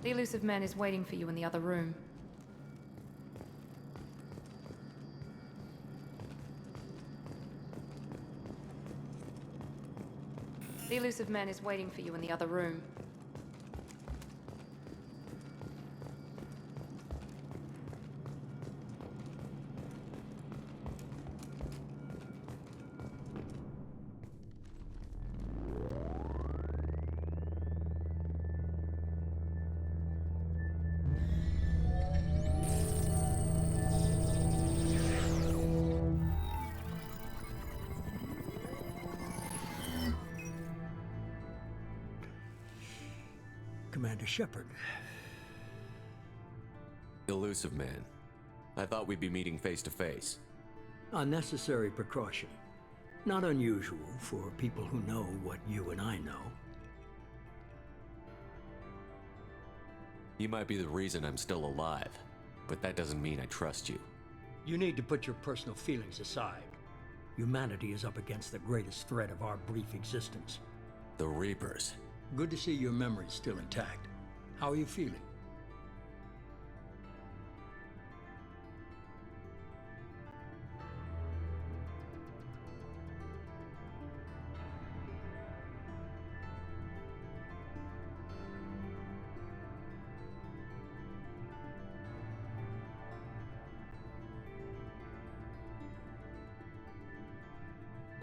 The elusive man is waiting for you in the other room. The elusive man is waiting for you in the other room. Commander Shepard. Elusive man. I thought we'd be meeting face to face. A necessary precaution. Not unusual for people who know what you and I know. You might be the reason I'm still alive, but that doesn't mean I trust you. You need to put your personal feelings aside. Humanity is up against the greatest threat of our brief existence. The Reapers. Good to see your memory's still intact. How are you feeling?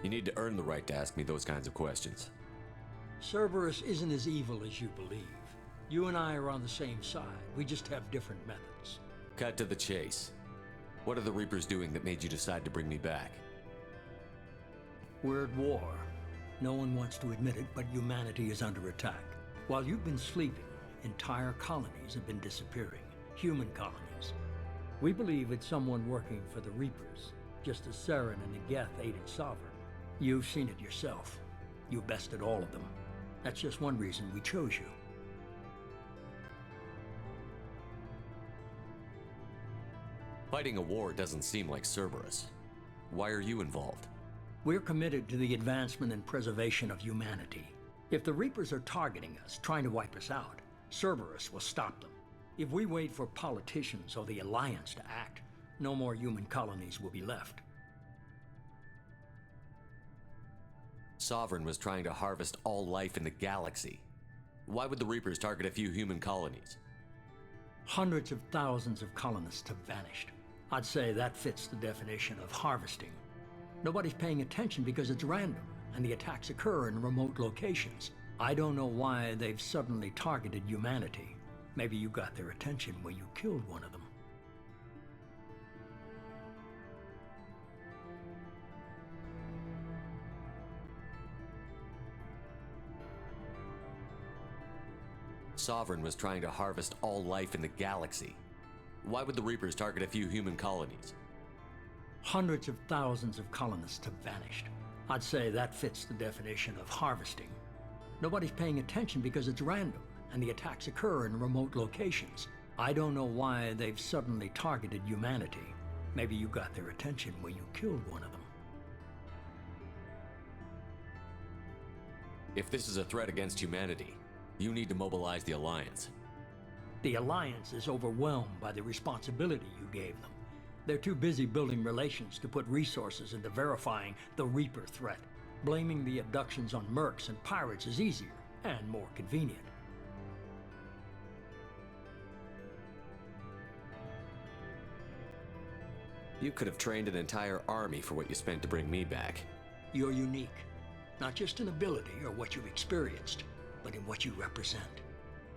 You need to earn the right to ask me those kinds of questions. Cerberus isn't as evil as you believe. You and I are on the same side. We just have different methods. Cut to the chase. What are the Reapers doing that made you decide to bring me back? We're at war. No one wants to admit it, but humanity is under attack. While you've been sleeping, entire colonies have been disappearing. Human colonies. We believe it's someone working for the Reapers, just as Saren and the Geth aided Sovereign. You've seen it yourself. You bested all of them. That's just one reason we chose you. Fighting a war doesn't seem like Cerberus. Why are you involved? We're committed to the advancement and preservation of humanity. If the Reapers are targeting us, trying to wipe us out, Cerberus will stop them. If we wait for politicians or the Alliance to act, no more human colonies will be left. Sovereign was trying to harvest all life in the galaxy. Why would the Reapers target a few human colonies? Hundreds of thousands of colonists have vanished. I'd say that fits the definition of harvesting. Nobody's paying attention because it's random, and the attacks occur in remote locations. I don't know why they've suddenly targeted humanity. Maybe you got their attention when you killed one of them. Sovereign was trying to harvest all life in the galaxy. Why would the Reapers target a few human colonies? Hundreds of thousands of colonists have vanished. I'd say that fits the definition of harvesting. Nobody's paying attention because it's random, and the attacks occur in remote locations. I don't know why they've suddenly targeted humanity. Maybe you got their attention when you killed one of them. If this is a threat against humanity, you need to mobilize the Alliance. The Alliance is overwhelmed by the responsibility you gave them. They're too busy building relations to put resources into verifying the Reaper threat. Blaming the abductions on mercs and pirates is easier and more convenient. You could have trained an entire army for what you spent to bring me back. You're unique, not just in ability or what you've experienced, but in what you represent.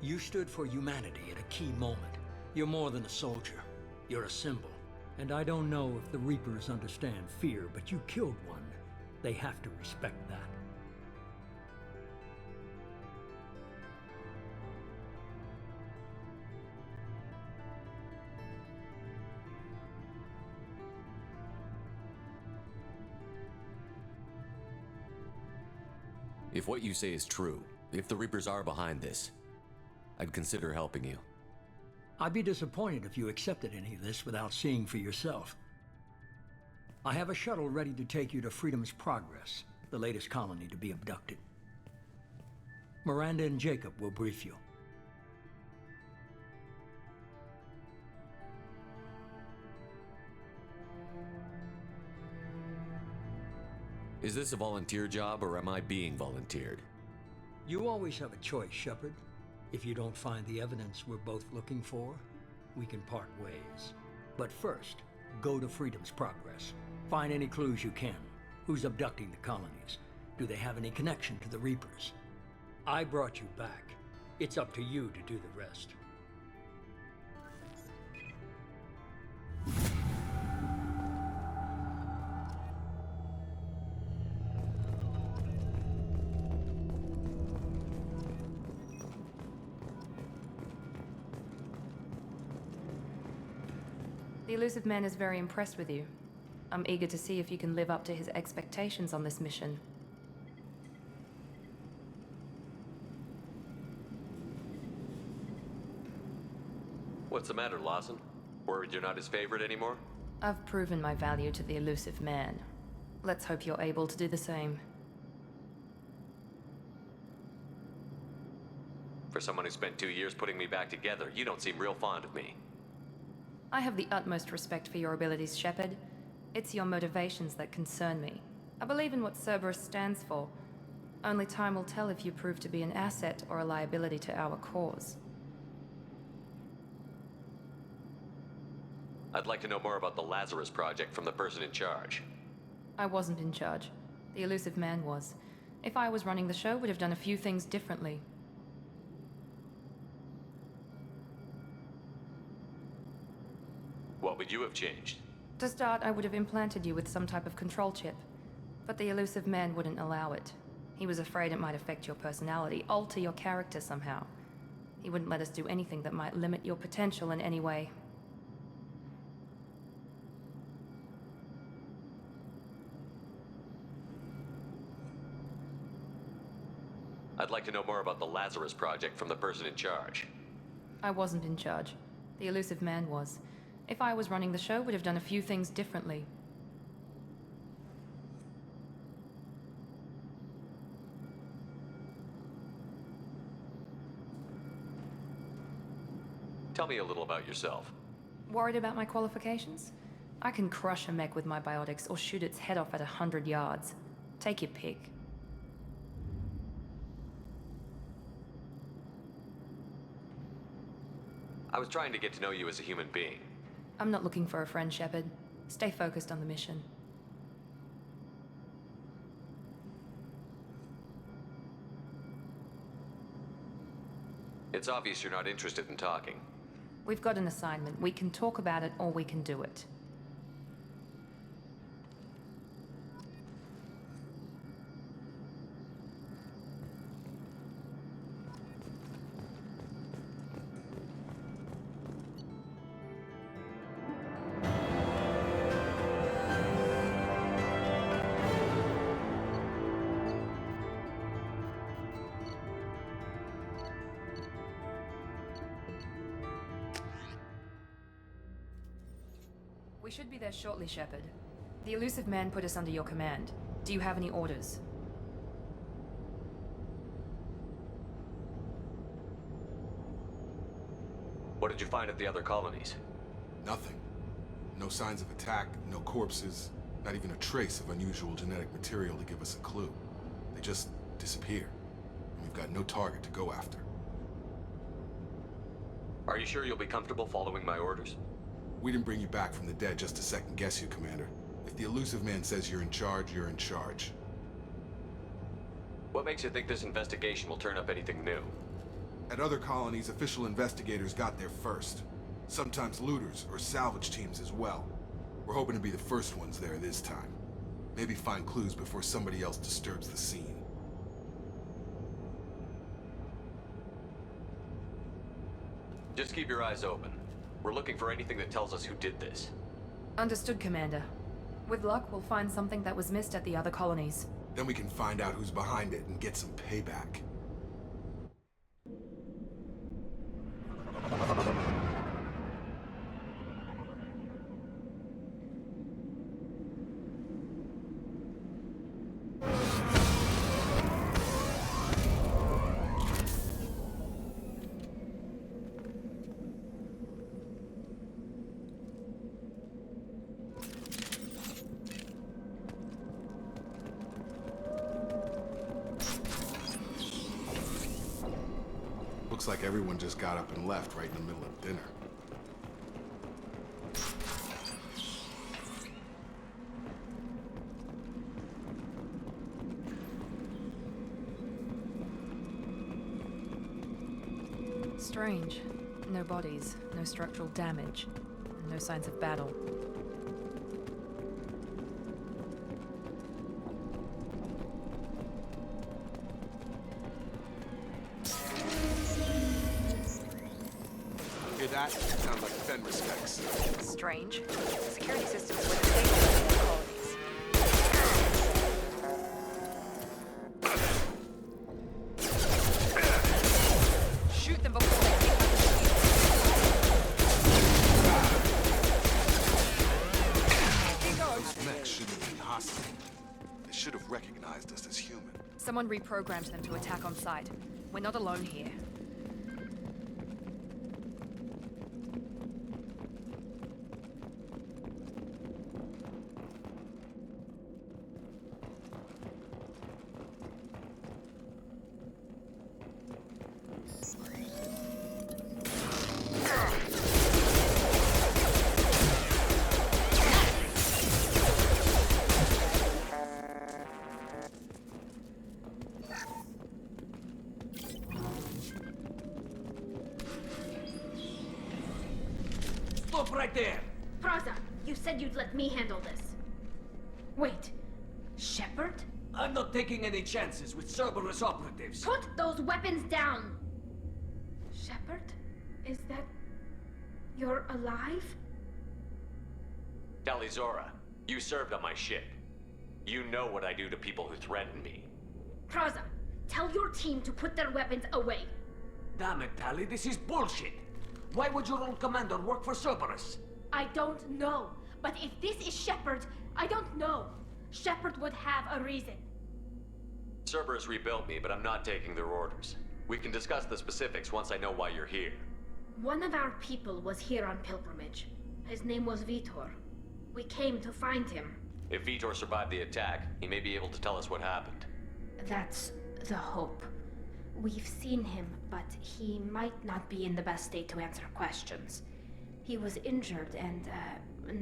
You stood for humanity at a key moment. You're more than a soldier. You're a symbol. And I don't know if the Reapers understand fear, but you killed one. They have to respect that. If what you say is true, if the Reapers are behind this, I'd consider helping you. I'd be disappointed if you accepted any of this without seeing for yourself. I have a shuttle ready to take you to Freedom's Progress, the latest colony to be abducted. Miranda and Jacob will brief you. Is this a volunteer job, or am I being volunteered? You always have a choice, Shepard. If you don't find the evidence we're both looking for, we can part ways. But first, go to Freedom's Progress. Find any clues you can. Who's abducting the colonies? Do they have any connection to the Reapers? I brought you back. It's up to you to do the rest. The Elusive Man is very impressed with you. I'm eager to see if you can live up to his expectations on this mission. What's the matter, Lawson? Worried you're not his favorite anymore? I've proven my value to the Elusive Man. Let's hope you're able to do the same. For someone who spent 2 years putting me back together, you don't seem real fond of me. I have the utmost respect for your abilities, Shepard. It's your motivations that concern me. I believe in what Cerberus stands for. Only time will tell if you prove to be an asset or a liability to our cause. I'd like to know more about the Lazarus Project from the person in charge. I wasn't in charge. The Elusive Man was. If I was running the show, would have done a few things differently. What would you have changed? To start, I would have implanted you with some type of control chip. But the Elusive Man wouldn't allow it. He was afraid it might affect your personality, alter your character somehow. He wouldn't let us do anything that might limit your potential in any way. I'd like to know more about the Lazarus Project from the person in charge. I wasn't in charge. The Elusive Man was. If I was running the show, would have done a few things differently. Tell me a little about yourself. Worried about my qualifications? I can crush a mech with my biotics or shoot its head off at 100 yards. Take your pick. I was trying to get to know you as a human being. I'm not looking for a friend, Shepard. Stay focused on the mission. It's obvious you're not interested in talking. We've got an assignment. We can talk about it or we can do it. We should be there shortly, Shepard. The Elusive Man put us under your command. Do you have any orders? What did you find at the other colonies? Nothing. No signs of attack, no corpses, not even a trace of unusual genetic material to give us a clue. They just disappear. And we've got no target to go after. Are you sure you'll be comfortable following my orders? We didn't bring you back from the dead just to second guess you, Commander. If the Elusive Man says you're in charge, you're in charge. What makes you think this investigation will turn up anything new? At other colonies, official investigators got there first. Sometimes looters or salvage teams as well. We're hoping to be the first ones there this time. Maybe find clues before somebody else disturbs the scene. Just keep your eyes open. We're looking for anything that tells us who did this. Understood, Commander. With luck, we'll find something that was missed at the other colonies. Then we can find out who's behind it and get some payback. Looks like everyone just got up and left right in the middle of dinner. Strange. No bodies, no structural damage, and no signs of battle. Hear that? Sound like Fenris specs. Strange. Security systems were the same as the colonies. Shoot them before they take out the Those mechs shouldn't be hostile. They should have recognized us as human. Someone reprogrammed them to attack on sight. We're not alone here. Stop right there! Praza, you said you'd let me handle this. Wait, Shepard? I'm not taking any chances with Cerberus operatives. Put those weapons down! Shepard? Is that... you're alive? Talizora, you served on my ship. You know what I do to people who threaten me. Praza, tell your team to put their weapons away. Damn it, Tali, this is bullshit! Why would your old commander work for Cerberus? I don't know, but if this is Shepard, I don't know. Shepard would have a reason. Cerberus rebuilt me, but I'm not taking their orders. We can discuss the specifics once I know why you're here. One of our people was here on pilgrimage. His name was Vitor. We came to find him. If Vitor survived the attack, he may be able to tell us what happened. That's the hope. We've seen him, but he might not be in the best state to answer questions. He was injured and,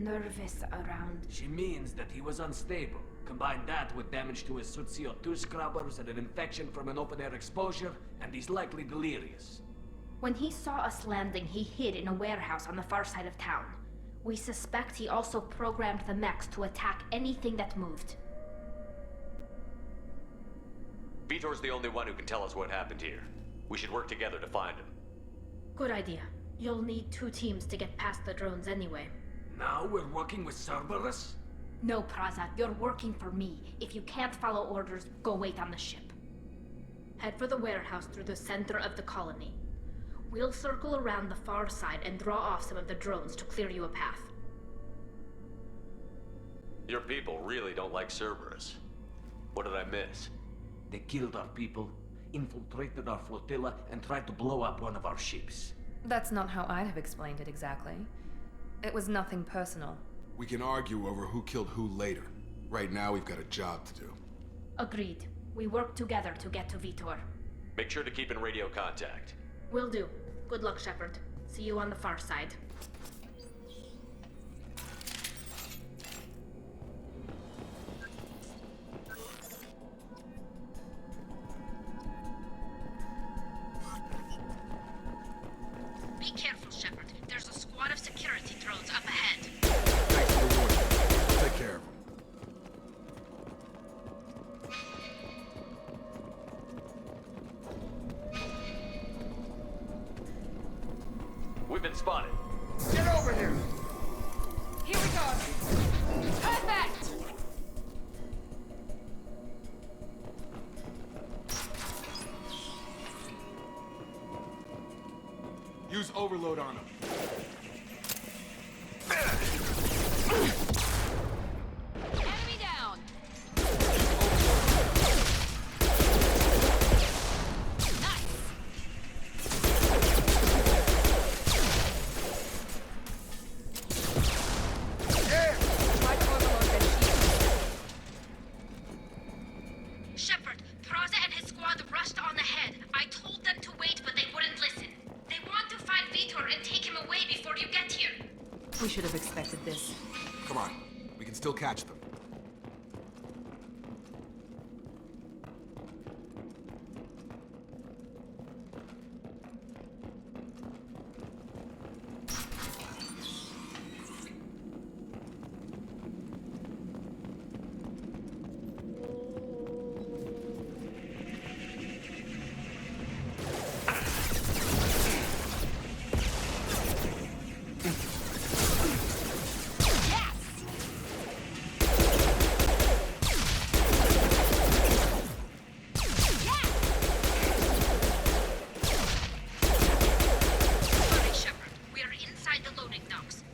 nervous around... She means that he was unstable. Combine that with damage to his suit CO2 scrubbers and an infection from an open-air exposure, and he's likely delirious. When he saw us landing, he hid in a warehouse on the far side of town. We suspect he also programmed the mechs to attack anything that moved. Vitor's the only one who can tell us what happened here. We should work together to find him. Good idea. You'll need 2 teams to get past the drones anyway. Now we're working with Cerberus? No, Praza, you're working for me. If you can't follow orders, go wait on the ship. Head for the warehouse through the center of the colony. We'll circle around the far side and draw off some of the drones to clear you a path. Your people really don't like Cerberus. What did I miss? They killed our people, infiltrated our flotilla, and tried to blow up one of our ships. That's not how I'd have explained it exactly. It was nothing personal. We can argue over who killed who later. Right now, we've got a job to do. Agreed. We work together to get to Vitor. Make sure to keep in radio contact. Will do. Good luck, Shepard. See you on the far side. Be careful, Shepard. There's a squad of security drones up ahead. Thanks for the warning. I'll take care of them. We've been spotted. Get over here! Here we go! Perfect! Use overload on them. Enemy down! Nice! expected this. Come on, we can still catch them. Sorry, Shepard. We are inside the loading docks.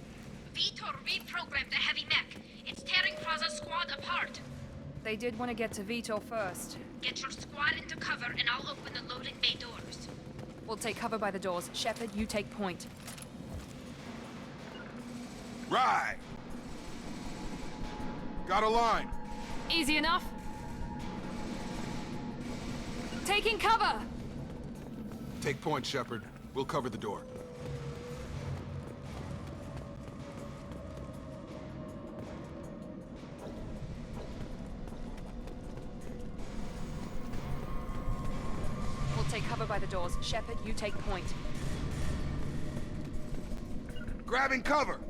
Vitor reprogrammed the heavy mech. It's tearing Plaza's squad apart. They did want to get to Vitor first. Get your squad into cover and I'll open the loading bay doors. We'll take cover by the doors. Shepard, you take point. Right! Got a line. Easy enough. Taking cover! Take point, Shepard. We'll cover the door. We'll take cover by the doors. Shepard, you take point. Grabbing cover!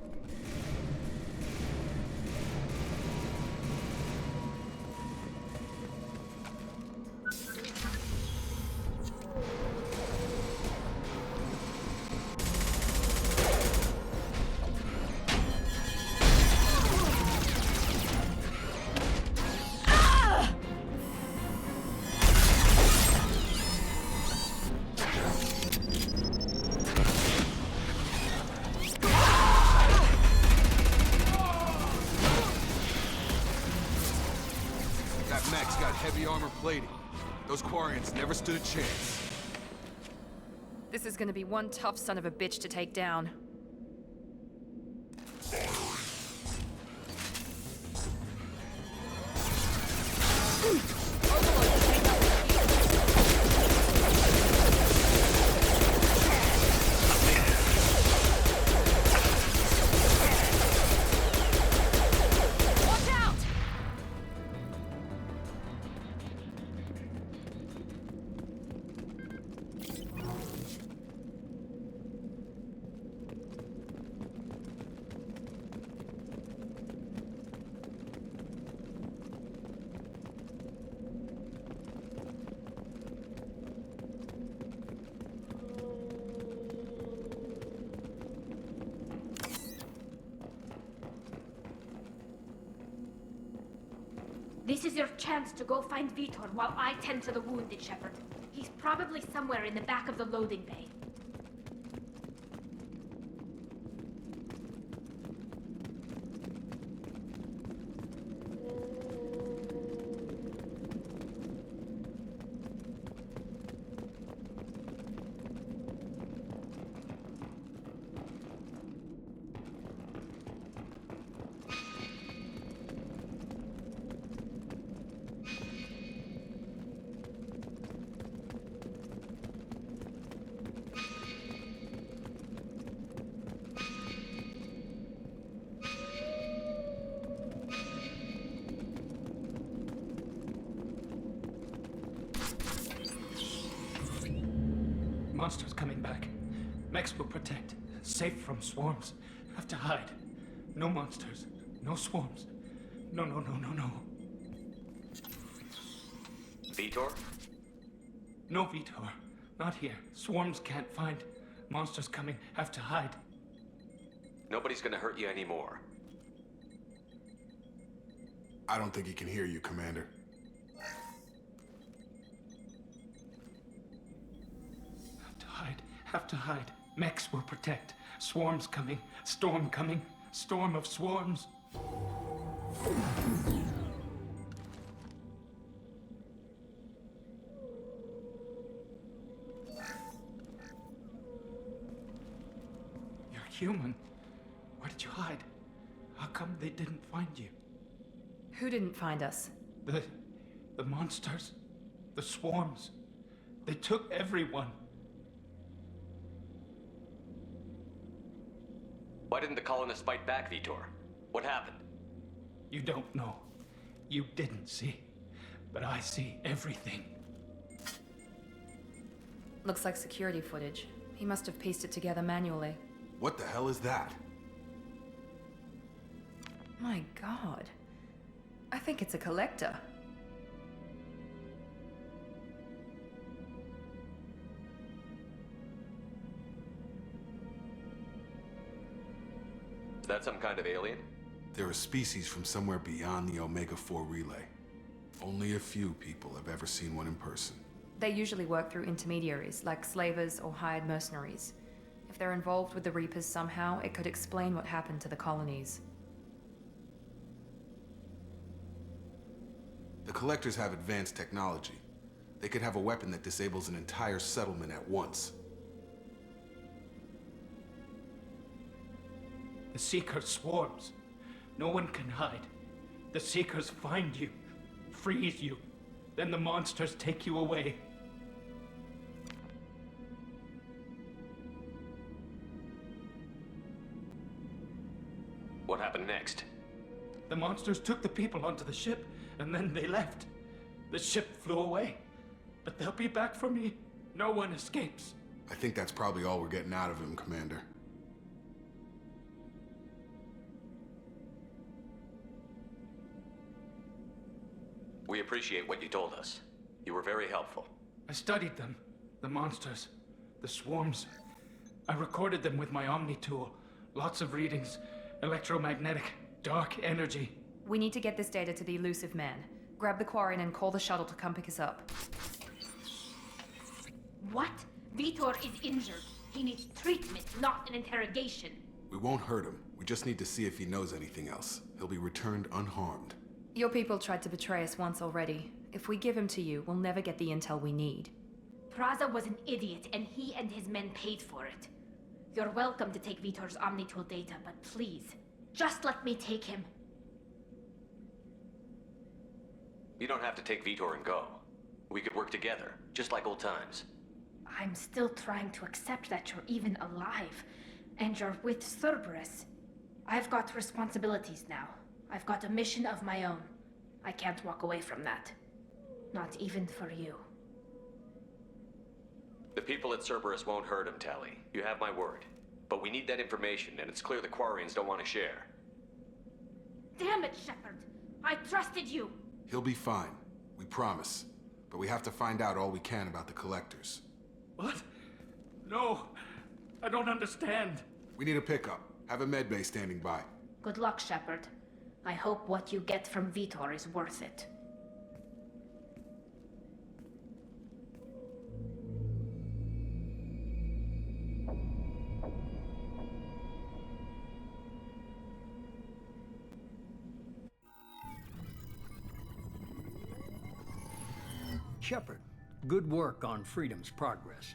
That mech's got heavy armor plating. Those Quarians never stood a chance. This is gonna be one tough son of a bitch to take down. Watch out! This is your chance to go find Vitor while I tend to the wounded, Shepard. He's probably somewhere in the back of the loading bay. Monsters coming back. Mechs will protect. Safe from swarms. Have to hide. No monsters. No swarms. No. Vitor? No Vitor. Not here. Swarms can't find. Monsters coming. Have to hide. Nobody's gonna hurt you anymore. I don't think he can hear you, Commander. Have to hide. Mechs will protect. Swarms coming. Storm coming. Storm of swarms. You're human. Where did you hide? How come they didn't find you? Who didn't find us? The monsters. The swarms. They took everyone. Why didn't the colonists fight back, Vitor? What happened? You don't know. You didn't see. But I see everything. Looks like security footage. He must have pieced it together manually. What the hell is that? My god. I think it's a collector. Is that some kind of alien? They're a species from somewhere beyond the Omega-4 relay. Only a few people have ever seen one in person. They usually work through intermediaries, like slavers or hired mercenaries. If they're involved with the Reapers somehow, it could explain what happened to the colonies. The Collectors have advanced technology. They could have a weapon that disables an entire settlement at once. The Seeker swarms. No one can hide. The Seekers find you, freeze you, then the monsters take you away. What happened next? The monsters took the people onto the ship, and then they left. The ship flew away. But they'll be back for me. No one escapes. I think that's probably all we're getting out of him, Commander. We appreciate what you told us. You were very helpful. I studied them. The monsters. The swarms. I recorded them with my Omni tool. Lots of readings. Electromagnetic. Dark energy. We need to get this data to the elusive man. Grab the Quarian and call the shuttle to come pick us up. What? Vitor is injured. He needs treatment, not an interrogation. We won't hurt him. We just need to see if he knows anything else. He'll be returned unharmed. Your people tried to betray us once already. If we give him to you, we'll never get the intel we need. Praza was an idiot, and he and his men paid for it. You're welcome to take Vitor's Omnitool data, but please, just let me take him. You don't have to take Vitor and go. We could work together, just like old times. I'm still trying to accept that you're even alive, and you're with Cerberus. I've got responsibilities now. I've got a mission of my own. I can't walk away from that. Not even for you. The people at Cerberus won't hurt him, Tali. You have my word. But we need that information, and it's clear the Quarians don't want to share. Damn it, Shepard! I trusted you! He'll be fine. We promise. But we have to find out all we can about the Collectors. What? No. I don't understand. We need a pickup. Have a medbay standing by. Good luck, Shepard. I hope what you get from Vitor is worth it. Shepard, good work on Freedom's progress.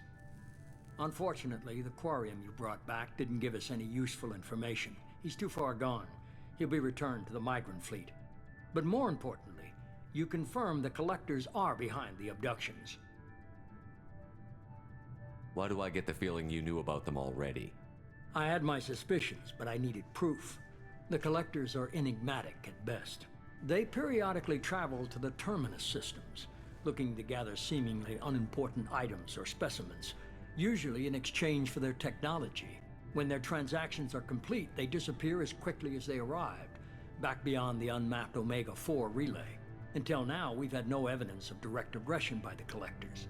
Unfortunately, the Quarian you brought back didn't give us any useful information. He's too far gone. He'll be returned to the migrant fleet. But more importantly, you confirm the Collectors are behind the abductions. Why do I get the feeling you knew about them already? I had my suspicions, but I needed proof. The Collectors are enigmatic at best. They periodically travel to the Terminus systems, looking to gather seemingly unimportant items or specimens, usually in exchange for their technology. When their transactions are complete, they disappear as quickly as they arrived, back beyond the unmapped Omega-4 relay. Until now, we've had no evidence of direct aggression by the Collectors.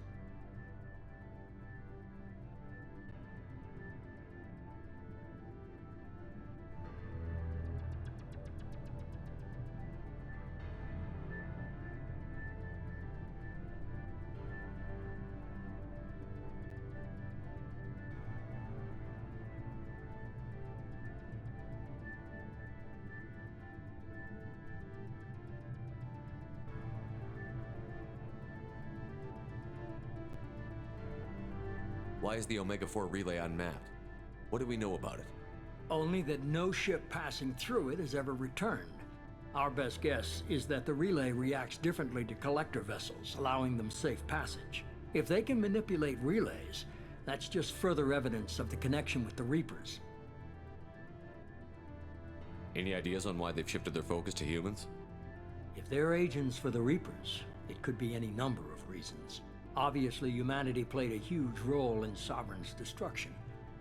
Why is the Omega-4 relay unmapped? What do we know about it? Only that no ship passing through it has ever returned. Our best guess is that the relay reacts differently to collector vessels, allowing them safe passage. If they can manipulate relays, that's just further evidence of the connection with the Reapers. Any ideas on why they've shifted their focus to humans? If they're agents for the Reapers, it could be any number of reasons. Obviously, humanity played a huge role in Sovereign's destruction.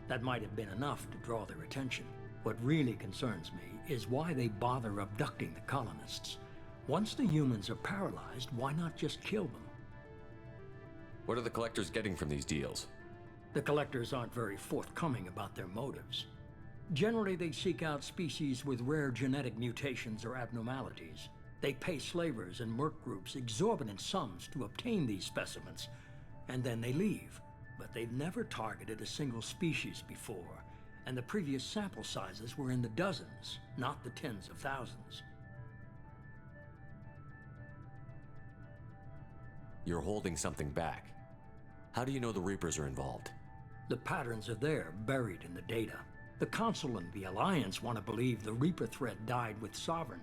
That might have been enough to draw their attention. What really concerns me is why they bother abducting the colonists. Once the humans are paralyzed, why not just kill them? What are the Collectors getting from these deals? The Collectors aren't very forthcoming about their motives. Generally, they seek out species with rare genetic mutations or abnormalities. They pay slavers and merc groups exorbitant sums to obtain these specimens, and then they leave. But they've never targeted a single species before, and the previous sample sizes were in the dozens, not the tens of thousands. You're holding something back. How do you know the Reapers are involved? The patterns are there, buried in the data. The Council and the Alliance want to believe the Reaper threat died with Sovereign.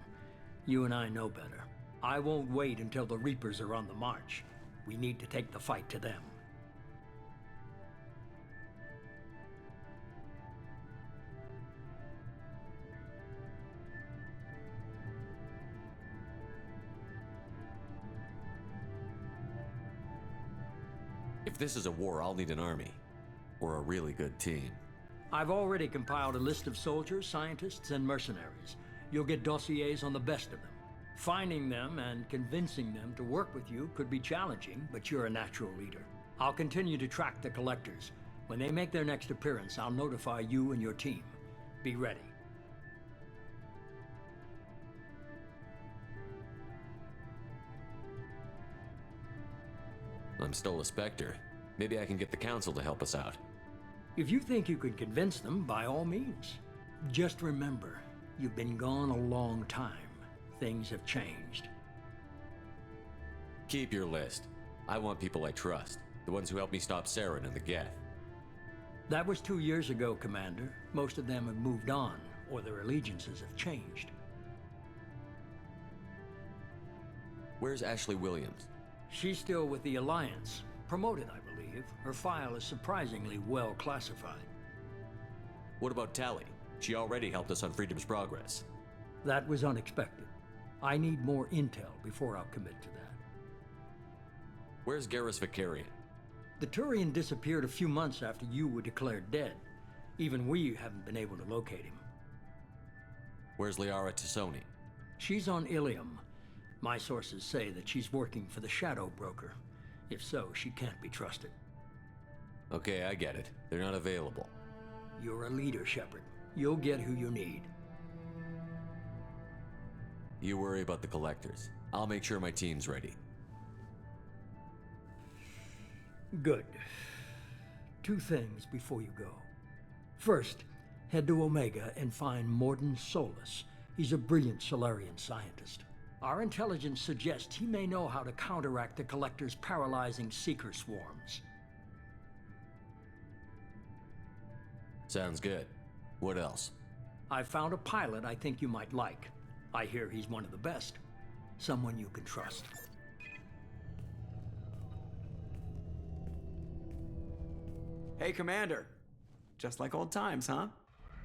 You and I know better. I won't wait until the Reapers are on the march. We need to take the fight to them. If this is a war, I'll need an army. Or a really good team. I've already compiled a list of soldiers, scientists, and mercenaries. You'll get dossiers on the best of them. Finding them and convincing them to work with you could be challenging, but you're a natural leader. I'll continue to track the Collectors. When they make their next appearance, I'll notify you and your team. Be ready. I'm still a Spectre. Maybe I can get the Council to help us out. If you think you can convince them, by all means. Just remember, you've been gone a long time. Things have changed. Keep your list. I want people I trust. The ones who helped me stop Saren and the Geth. That was 2 years ago, Commander. Most of them have moved on, or their allegiances have changed. Where's Ashley Williams? She's still with the Alliance. Promoted, I believe. Her file is surprisingly well classified. What about Tally? She already helped us on Freedom's Progress. That was unexpected. I need more intel before I'll commit to that. Where's Garrus Vicarian? The Turian disappeared a few months after you were declared dead. Even we haven't been able to locate him. Where's Liara Tassoni? She's on Ilium. My sources say that she's working for the Shadow Broker. If so, she can't be trusted. Okay, I get it. They're not available. You're a leader, Shepard. You'll get who you need. You worry about the Collectors. I'll make sure my team's ready. Good. 2 things before you go. First, head to Omega and find Mordin Solus. He's a brilliant Solarian scientist. Our intelligence suggests he may know how to counteract the Collector's paralyzing Seeker swarms. Sounds good. What else? I've found a pilot I think you might like. I hear he's one of the best. Someone you can trust. Hey, Commander. Just like old times, huh?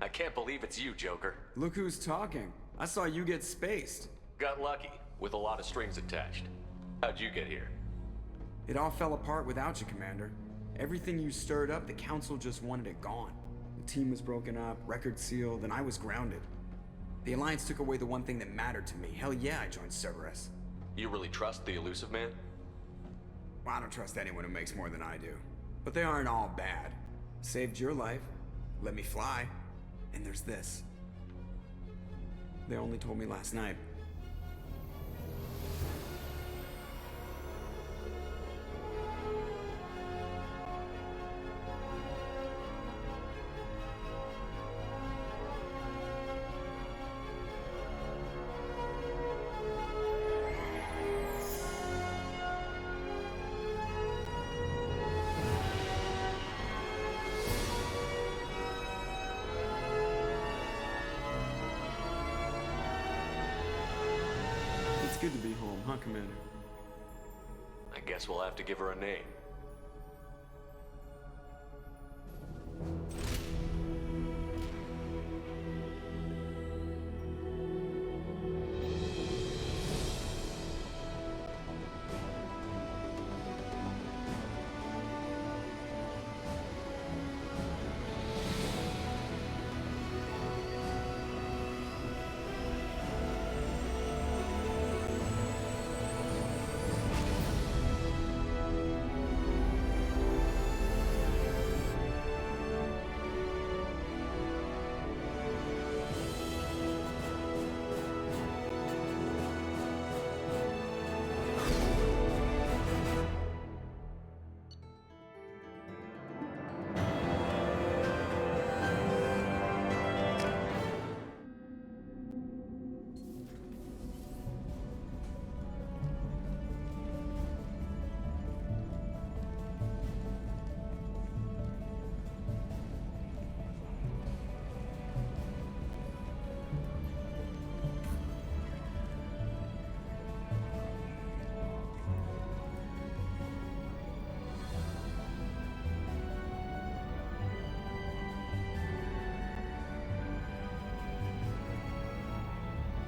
I can't believe it's you, Joker. Look who's talking. I saw you get spaced. Got lucky, with a lot of strings attached. How'd you get here? It all fell apart without you, Commander. Everything you stirred up, the Council just wanted it gone. The team was broken up, record sealed, and I was grounded. The Alliance took away the one thing that mattered to me. Hell yeah, I joined Cerberus. You really trust the Elusive Man? Well, I don't trust anyone who makes more than I do. But they aren't all bad. Saved your life, let me fly, and there's this. They only told me last night. It's good to be home, huh, Commander? I guess we'll have to give her a name.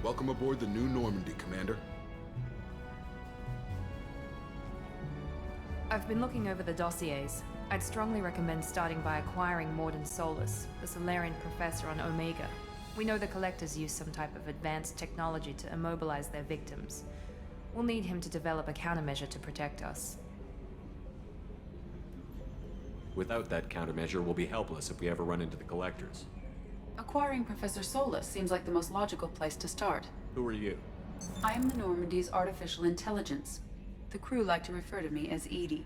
Welcome aboard the New Normandy, Commander. I've been looking over the dossiers. I'd strongly recommend starting by acquiring Mordin Solus, the Solarian professor on Omega. We know the Collectors use some type of advanced technology to immobilize their victims. We'll need him to develop a countermeasure to protect us. Without that countermeasure, we'll be helpless if we ever run into the Collectors. Acquiring Professor Solus seems like the most logical place to start. Who are you? I am the Normandy's artificial intelligence. The crew like to refer to me as Edie.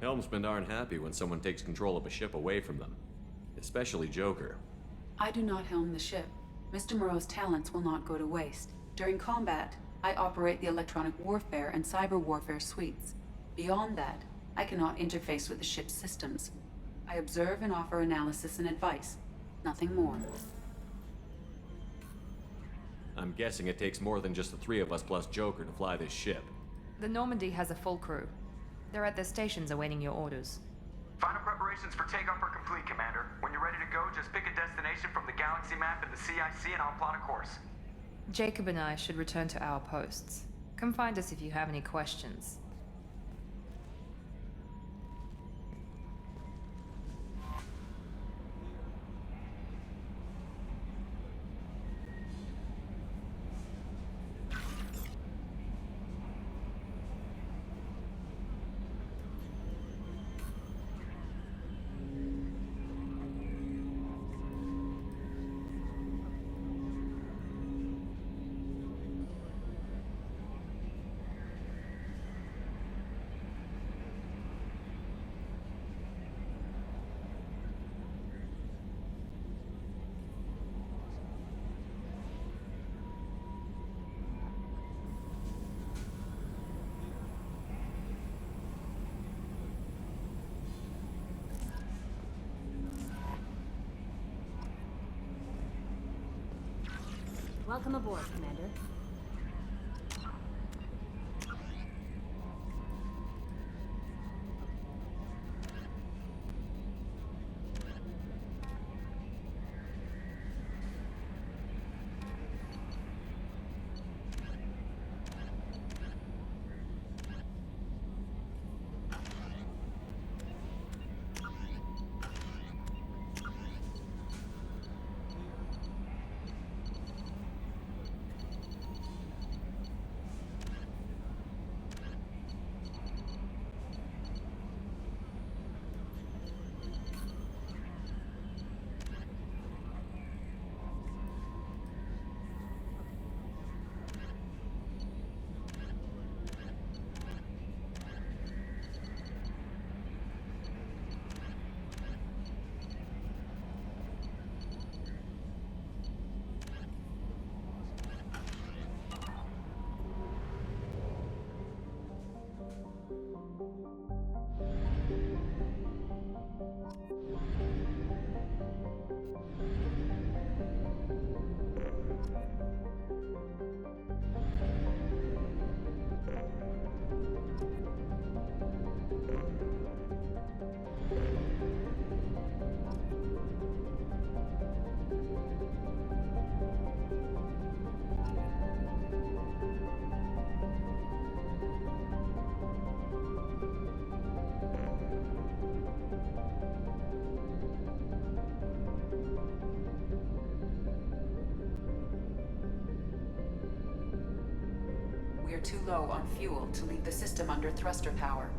Helmsmen aren't happy when someone takes control of a ship away from them. Especially Joker. I do not helm the ship. Mr. Moreau's talents will not go to waste. During combat, I operate the electronic warfare and cyber warfare suites. Beyond that, I cannot interface with the ship's systems. I observe and offer analysis and advice. Nothing more. I'm guessing it takes more than just the three of us plus Joker to fly this ship. The Normandy has a full crew. They're at their stations awaiting your orders. Final preparations for takeoff are complete, Commander. When you're ready to go, just pick a destination from the galaxy map in the CIC and I'll plot a course. Jacob and I should return to our posts. Come find us if you have any questions. Welcome aboard, Commander. We are too low on fuel to leave the system under thruster power.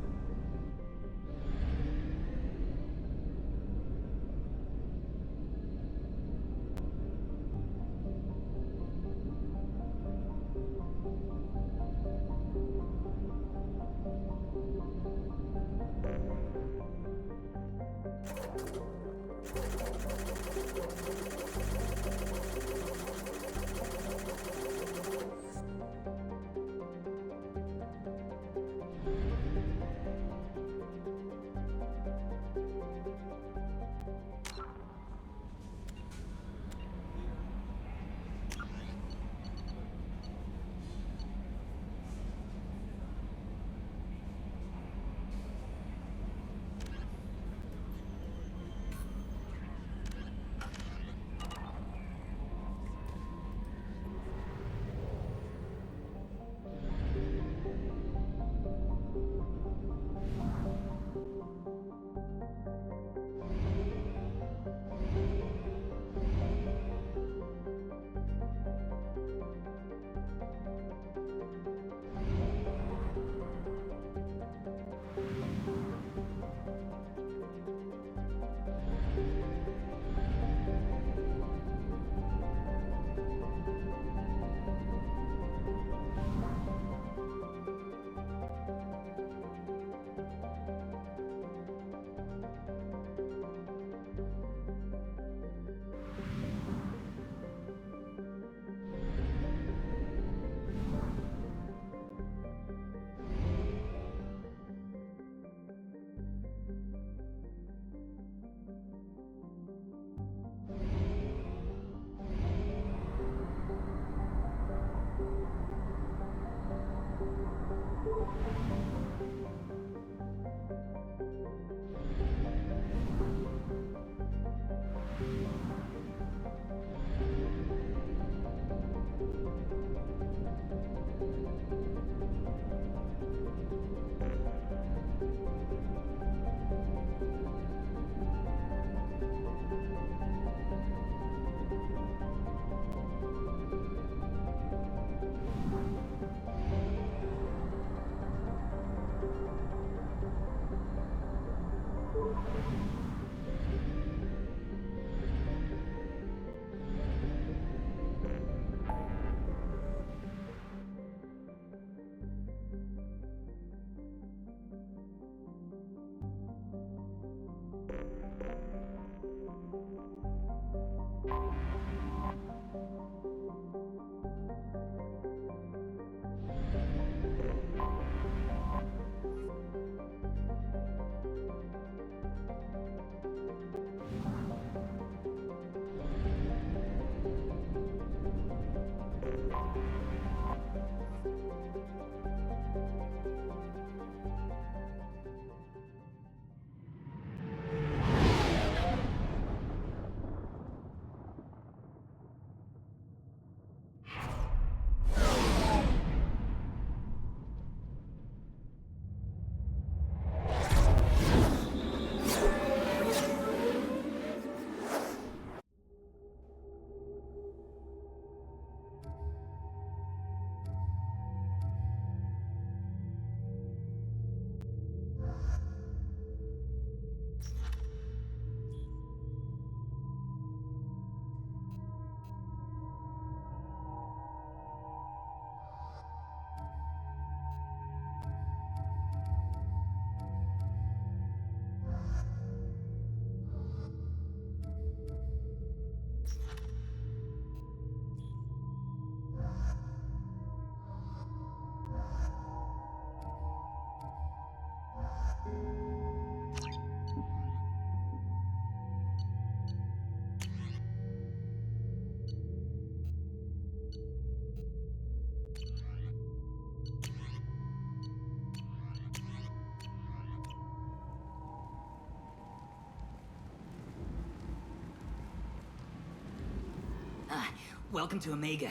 Welcome to Omega.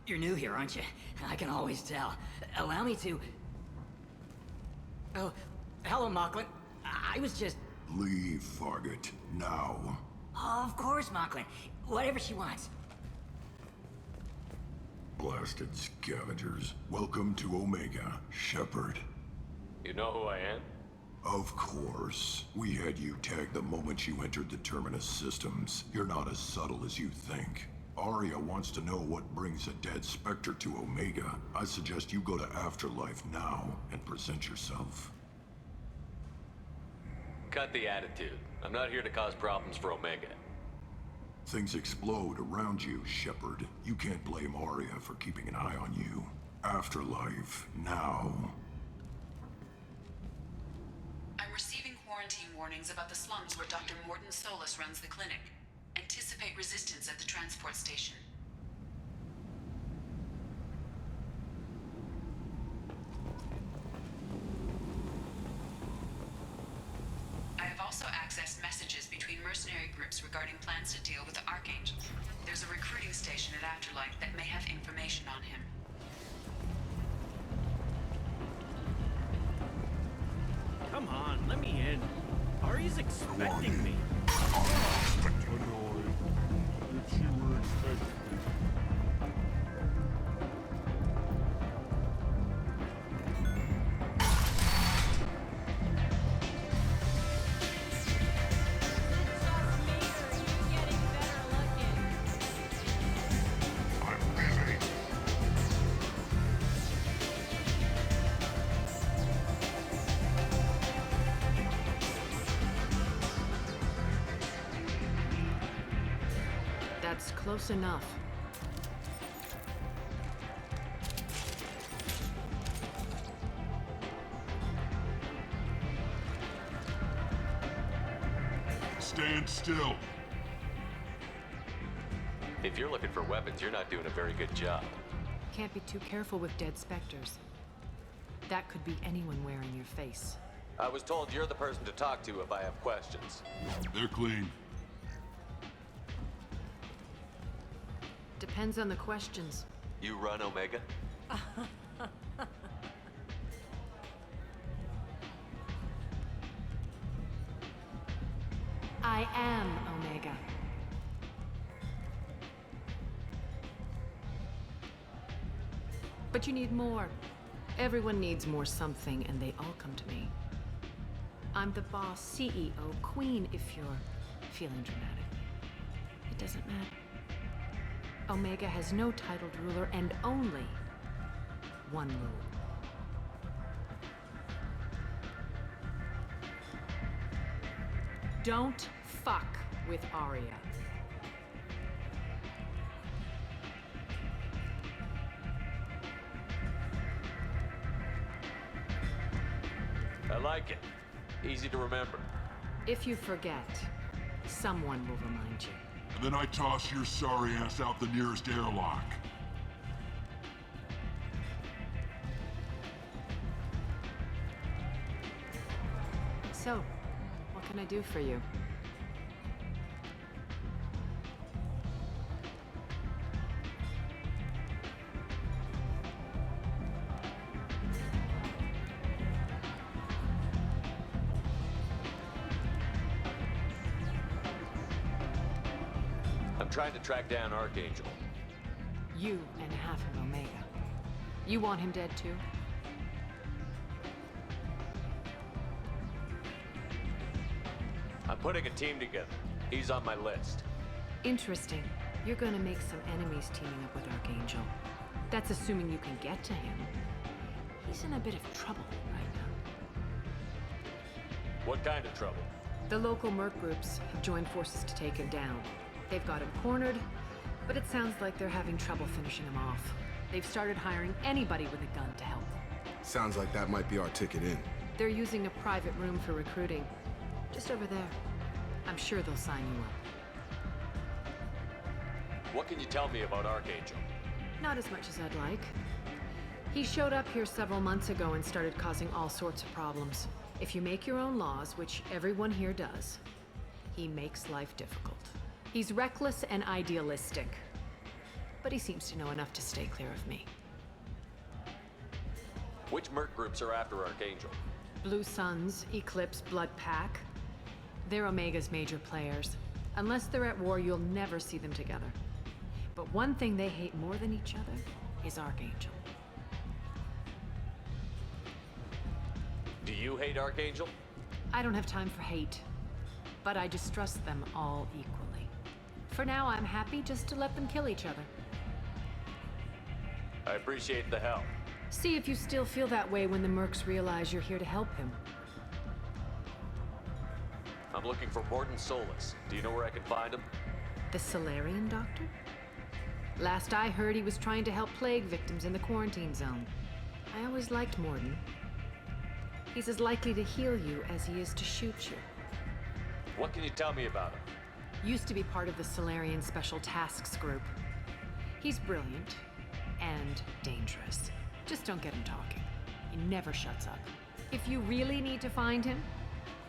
You're new here, aren't you? I can always tell. Allow me to... Oh, hello, Mocklin. I was just... Leave, Fargate. Now. Of course, Mocklin. Whatever she wants. Blasted scavengers. Welcome to Omega, Shepard. You know who I am? Of course. We had you tagged the moment you entered the Terminus systems. You're not as subtle as you think. Aria wants to know what brings a dead Spectre to Omega. I suggest you go to Afterlife now and present yourself. Cut the attitude. I'm not here to cause problems for Omega. Things explode around you, Shepard. You can't blame Aria for keeping an eye on you. Afterlife, now. I'm receiving quarantine warnings about the slums where Dr. Morton Solus runs the clinic. Anticipate resistance at the transport station. I have also accessed messages between mercenary groups regarding plans to deal with the Archangel. There's a recruiting station at Afterlife that may have information on him. Come on, let me in. Ari's expecting me. If you were expecting. That's close enough. Stand still. If you're looking for weapons, you're not doing a very good job. Can't be too careful with dead specters. That could be anyone wearing your face. I was told you're the person to talk to if I have questions. They're clean. Depends on the questions. You run Omega? I am Omega. But you need more. Everyone needs more something, and they all come to me. I'm the boss, CEO, queen, if you're feeling dramatic. It doesn't matter. Omega has no titled ruler and only one rule. Don't fuck with Aria. I like it. Easy to remember. If you forget, someone will remind you. And then I toss your sorry ass out the nearest airlock. So, what can I do for you? I'm trying to track down Archangel. You and half of Omega. You want him dead too? I'm putting a team together. He's on my list. Interesting. You're gonna make some enemies teaming up with Archangel. That's assuming you can get to him. He's in a bit of trouble right now. What kind of trouble? The local merc groups have joined forces to take him down. They've got him cornered, but it sounds like they're having trouble finishing him off. They've started hiring anybody with a gun to help them. Sounds like that might be our ticket in. They're using a private room for recruiting. Just over there. I'm sure they'll sign you up. What can you tell me about Archangel? Not as much as I'd like. He showed up here several months ago and started causing all sorts of problems. If you make your own laws, which everyone here does, he makes life difficult. He's reckless and idealistic. But he seems to know enough to stay clear of me. Which merc groups are after Archangel? Blue Suns, Eclipse, Blood Pack. They're Omega's major players. Unless they're at war, you'll never see them together. But one thing they hate more than each other is Archangel. Do you hate Archangel? I don't have time for hate, but I distrust them all equally. For now, I'm happy just to let them kill each other. I appreciate the help. See if you still feel that way when the mercs realize you're here to help him. I'm looking for Morton Solus. Do you know where I can find him? The Solarian doctor? Last I heard, he was trying to help plague victims in the quarantine zone. I always liked Morton. He's as likely to heal you as he is to shoot you. What can you tell me about him? Used to be part of the Solarian Special Tasks Group. He's brilliant and dangerous. Just don't get him talking. He never shuts up. If you really need to find him,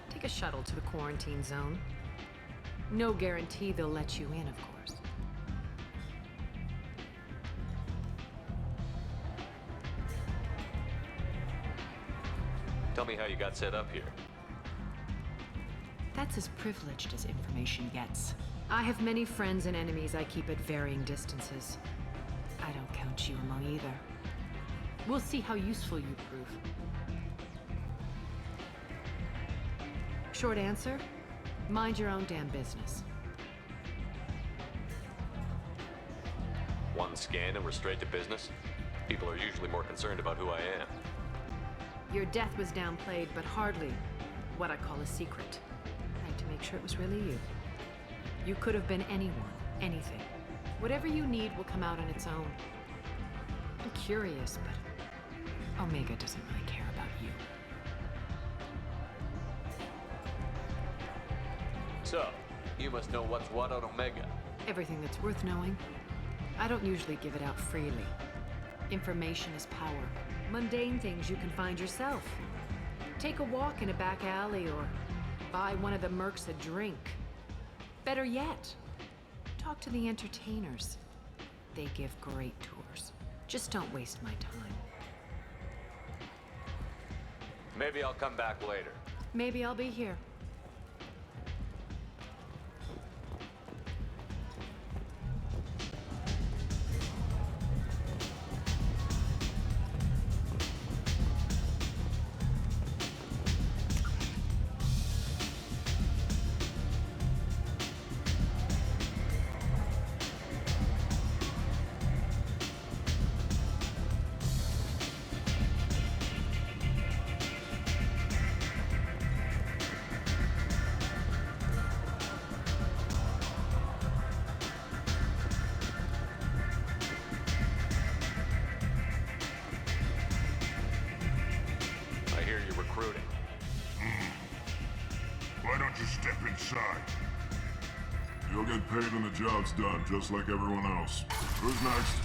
take a shuttle to the quarantine zone. No guarantee they'll let you in, of course. Tell me how you got set up here. That's as privileged as information gets. I have many friends and enemies I keep at varying distances. I don't count you among either. We'll see how useful you prove. Short answer, mind your own damn business. One scan and we're straight to business? People are usually more concerned about who I am. Your death was downplayed, but hardly what I call a secret. I had to make sure it was really you. You could have been anyone, anything. Whatever you need will come out on its own. I'm curious, but Omega doesn't really care about you. So, you must know what's what on Omega. Everything that's worth knowing. I don't usually give it out freely. Information is power. Mundane things you can find yourself. Take a walk in a back alley or buy one of the mercs a drink. Better yet, talk to the entertainers. They give great tours. Just don't waste my time. Maybe I'll come back later. Maybe I'll be here. Step inside. You'll get paid when the job's done, just like everyone else. Who's next?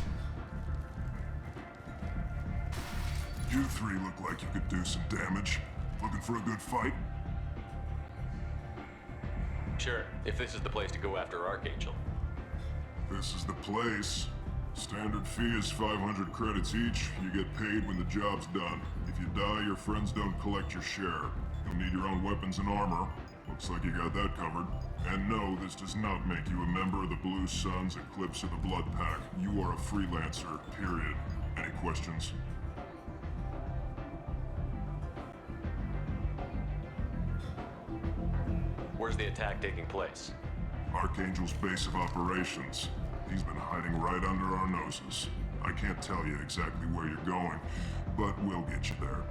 You three look like you could do some damage. Looking for a good fight? Sure, if this is the place to go after Archangel. This is the place. Standard fee is 500 credits each. You get paid when the job's done. If you die, your friends don't collect your share. You'll need your own weapons and armor. Looks like you got that covered. And no, this does not make you a member of the Blue Suns, Eclipse, or the Blood Pack. You are a freelancer, period. Any questions? Where's the attack taking place? Archangel's base of operations. He's been hiding right under our noses. I can't tell you exactly where you're going, but we'll get you there.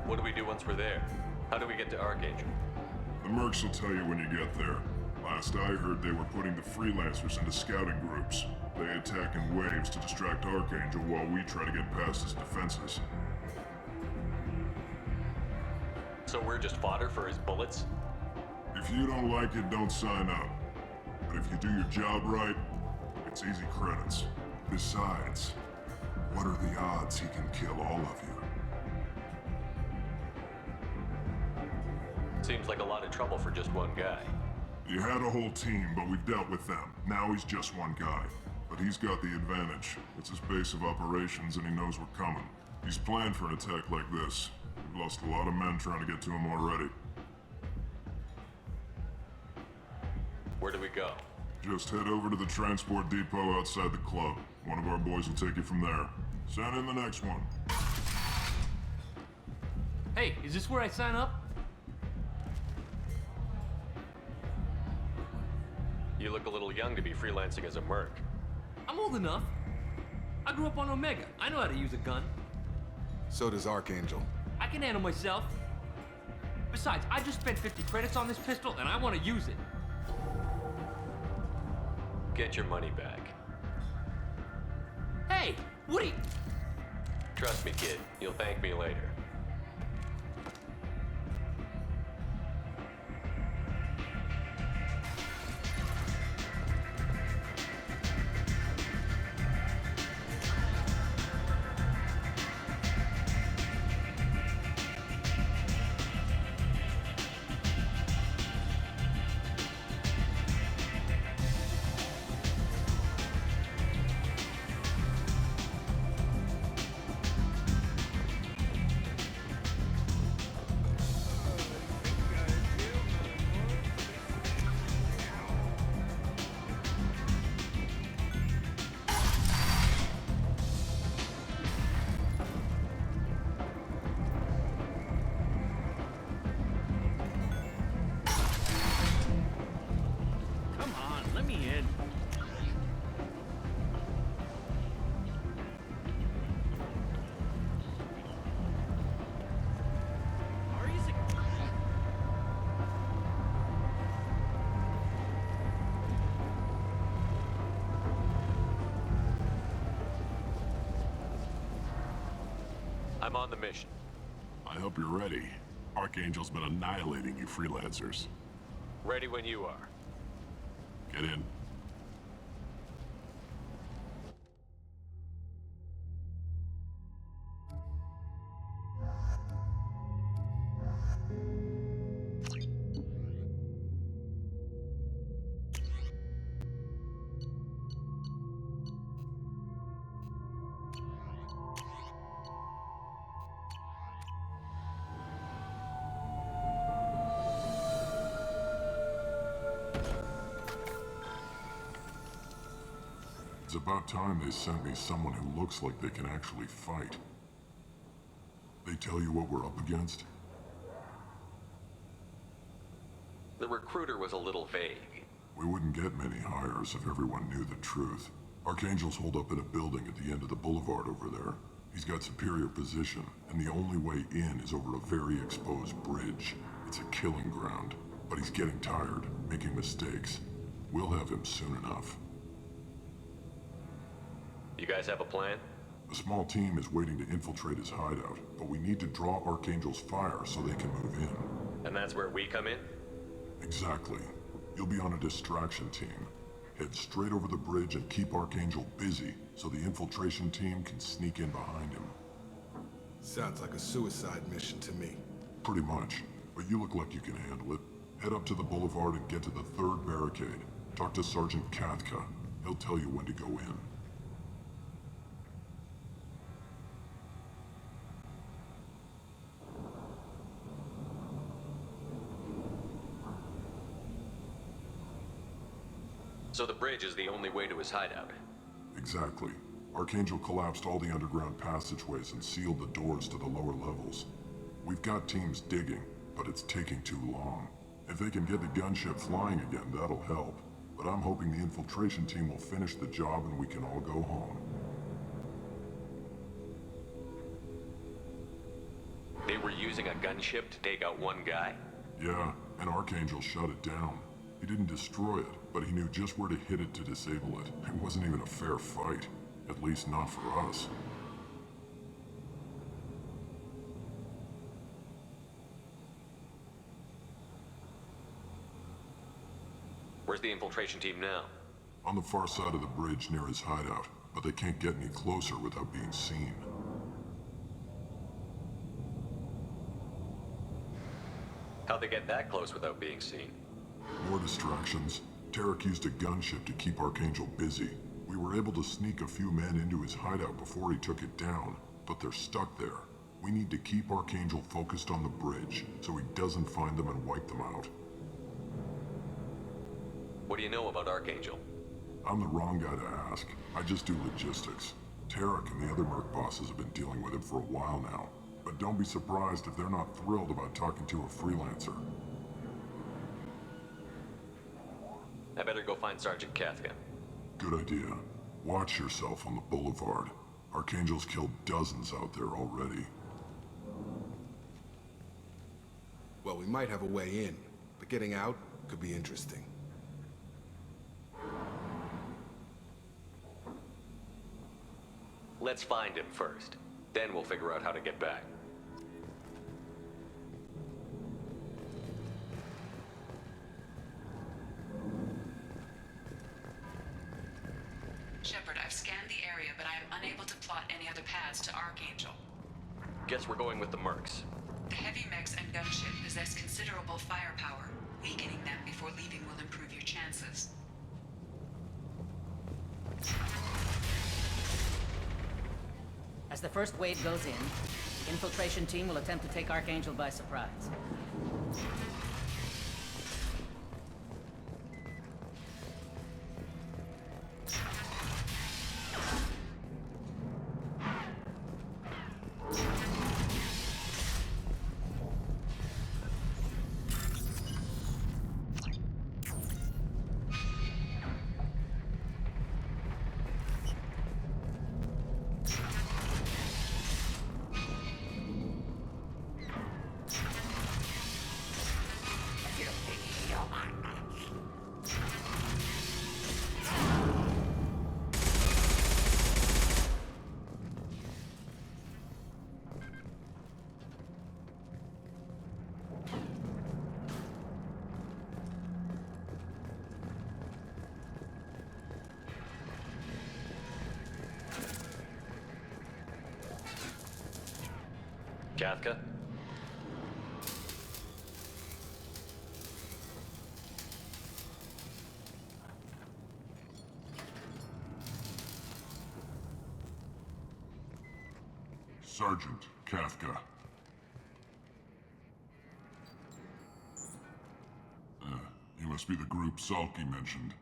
What do we do once we're there? How do we get to Archangel? The mercs will tell you when you get there. Last I heard, they were putting the freelancers into scouting groups. They attack in waves to distract Archangel while we try to get past his defenses. So we're just fodder for his bullets? If you don't like it, don't sign up. But if you do your job right, it's easy credits. Besides, what are the odds he can kill all of you? Seems like a lot of trouble for just one guy. You had a whole team, but we've dealt with them. Now he's just one guy. But he's got the advantage. It's his base of operations and he knows we're coming. He's planned for an attack like this. We've lost a lot of men trying to get to him already. Where do we go? Just head over to the transport depot outside the club. One of our boys will take you from there. Send in the next one. Hey, is this where I sign up? You look a little young to be freelancing as a merc. I'm old enough. I grew up on Omega. I know how to use a gun. So does Archangel. I can handle myself. Besides, I just spent 50 credits on this pistol and I want to use it. Get your money back. Hey, Woody! Trust me, kid. You'll thank me later. I'm on the mission. I hope you're ready. Archangel's been annihilating you freelancers. Ready when you are. Get in. It's about time they sent me someone who looks like they can actually fight. They tell you what we're up against? The recruiter was a little vague. We wouldn't get many hires if everyone knew the truth. Archangel's holed up in a building at the end of the boulevard over there. He's got superior position, and the only way in is over a very exposed bridge. It's a killing ground, but he's getting tired, making mistakes. We'll have him soon enough. You guys have a plan? A small team is waiting to infiltrate his hideout, but we need to draw Archangel's fire so they can move in. And that's where we come in? Exactly. You'll be on a distraction team. Head straight over the bridge and keep Archangel busy so the infiltration team can sneak in behind him. Sounds like a suicide mission to me. Pretty much, but you look like you can handle it. Head up to the boulevard and get to the 3rd barricade. Talk to Sergeant Kathka. He'll tell you when to go in. So the bridge is the only way to his hideout? Exactly. Archangel collapsed all the underground passageways and sealed the doors to the lower levels. We've got teams digging, but it's taking too long. If they can get the gunship flying again, that'll help. But I'm hoping the infiltration team will finish the job and we can all go home. They were using a gunship to take out one guy? Yeah, and Archangel shut it down. He didn't destroy it, but he knew just where to hit it to disable it. It wasn't even a fair fight. At least not for us. Where's the infiltration team now? On the far side of the bridge near his hideout, but they can't get any closer without being seen. How'd they get that close without being seen? More distractions. Tarek used a gunship to keep Archangel busy. We were able to sneak a few men into his hideout before he took it down, but they're stuck there. We need to keep Archangel focused on the bridge, so he doesn't find them and wipe them out. What do you know about Archangel? I'm the wrong guy to ask. I just do logistics. Tarek and the other Merc bosses have been dealing with him for a while now. But don't be surprised if they're not thrilled about talking to a freelancer. I better go find Sergeant Kathka. Good idea. Watch yourself on the boulevard. Archangel's killed dozens out there already. Well, we might have a way in, but getting out could be interesting. Let's find him first. Then we'll figure out how to get back. Shepard, I've scanned the area, but I am unable to plot any other paths to Archangel. Guess we're going with the Mercs. The heavy mechs and gunship possess considerable firepower. Weakening them before leaving will improve your chances. As the first wave goes in, the infiltration team will attempt to take Archangel by surprise. Kathka? Sergeant Kathka. You must be the group Salky mentioned.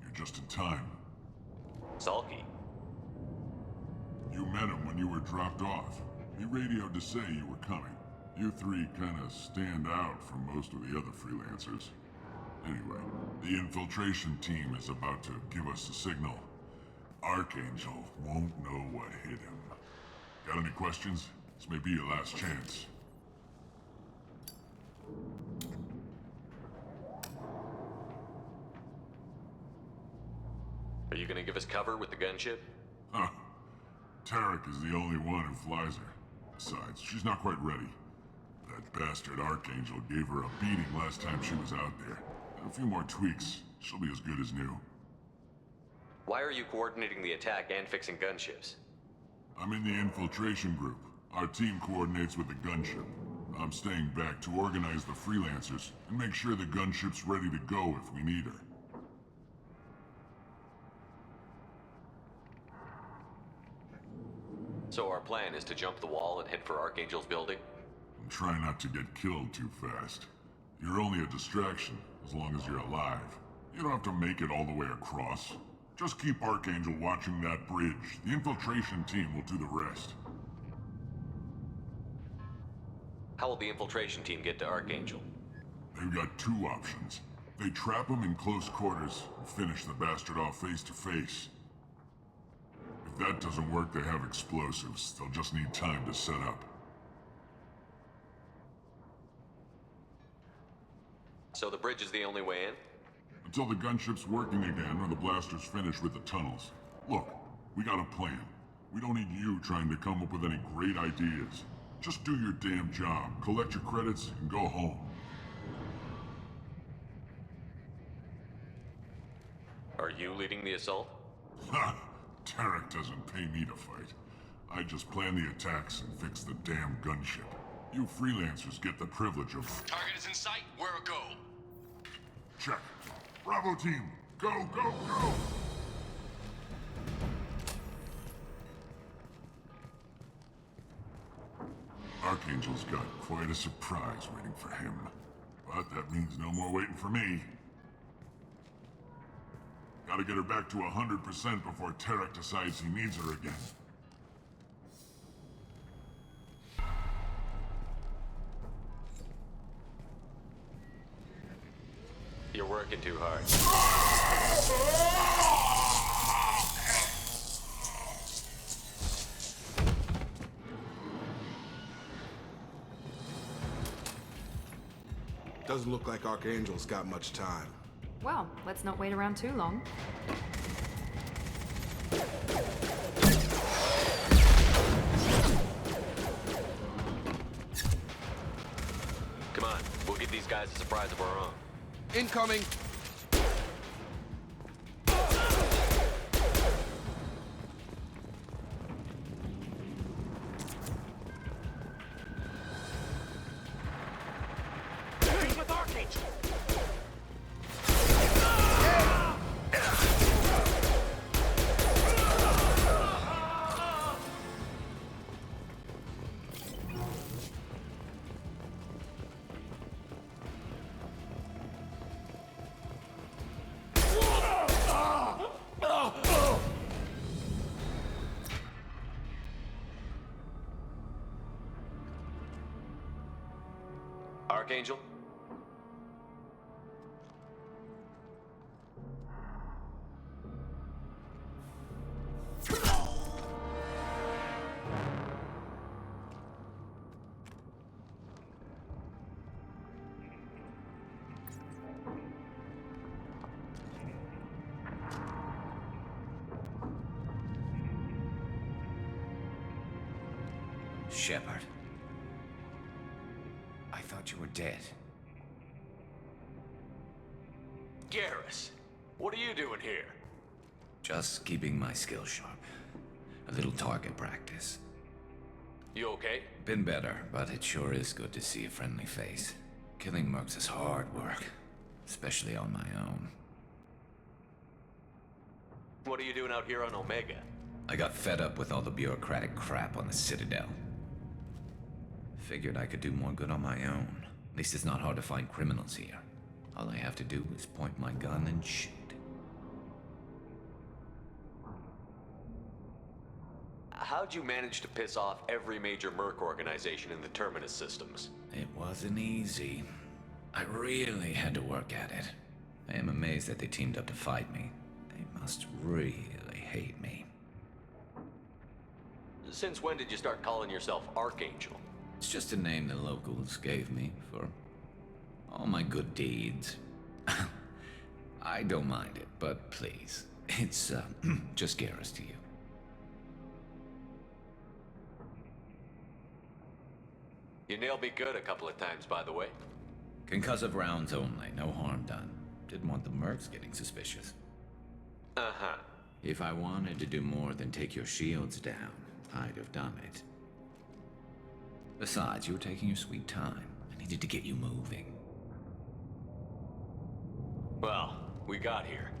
You're just in time. Salky? You met him when you were dropped off. He radioed to say you were coming. You three kinda stand out from most of the other freelancers. Anyway, the infiltration team is about to give us a signal. Archangel won't know what hit him. Got any questions? This may be your last chance. Are you gonna give us cover with the gunship? Huh. Tarek is the only one who flies her. Besides, she's not quite ready. That bastard Archangel gave her a beating last time she was out there. A few more tweaks, she'll be as good as new. Why are you coordinating the attack and fixing gunships? I'm in the infiltration group. Our team coordinates with the gunship. I'm staying back to organize the freelancers and make sure the gunship's ready to go if we need her. So our plan is to jump the wall and head for Archangel's building? And try not to get killed too fast. You're only a distraction, as long as you're alive. You don't have to make it all the way across. Just keep Archangel watching that bridge. The infiltration team will do the rest. How will the infiltration team get to Archangel? They've got two options. They trap him in close quarters and finish the bastard off face to face. If that doesn't work, they have explosives. They'll just need time to set up. So the bridge is the only way in? Until the gunship's working again or the blasters finish with the tunnels. Look, we got a plan. We don't need you trying to come up with any great ideas. Just do your damn job, collect your credits, and go home. Are you leading the assault? Ha! Tarek doesn't pay me to fight. I just plan the attacks and fix the damn gunship. You freelancers get the privilege of... Target is in sight. Where a go? Check. Bravo team, go, go, go! Archangel's got quite a surprise waiting for him. But that means no more waiting for me. Gotta get her back to 100% before Tarek decides he needs her again. You're working too hard. Doesn't look like Archangel's got much time. Well, let's not wait around too long. Come on, we'll give these guys a surprise of our own. Incoming! With Archangel! Archangel? Shepard. I thought you were dead. Garrus, what are you doing here? Just keeping my skills sharp. A little target practice. You okay? Been better, but it sure is good to see a friendly face. Killing mercs is hard work, especially on my own. What are you doing out here on Omega? I got fed up with all the bureaucratic crap on the Citadel. Figured I could do more good on my own. At least it's not hard to find criminals here. All I have to do is point my gun and shoot. How'd you manage to piss off every major merc organization in the Terminus systems? It wasn't easy. I really had to work at it. I am amazed that they teamed up to fight me. They must really hate me. Since when did you start calling yourself Archangel? It's just a name the locals gave me for all my good deeds. I don't mind it, but please, it's just Garrus to you. You nailed me good a couple of times, by the way. Concussive rounds only, no harm done. Didn't want the mercs getting suspicious. Uh-huh. If I wanted to do more than take your shields down, I'd have done it. Besides, you were taking your sweet time. I needed to get you moving. Well, we got here.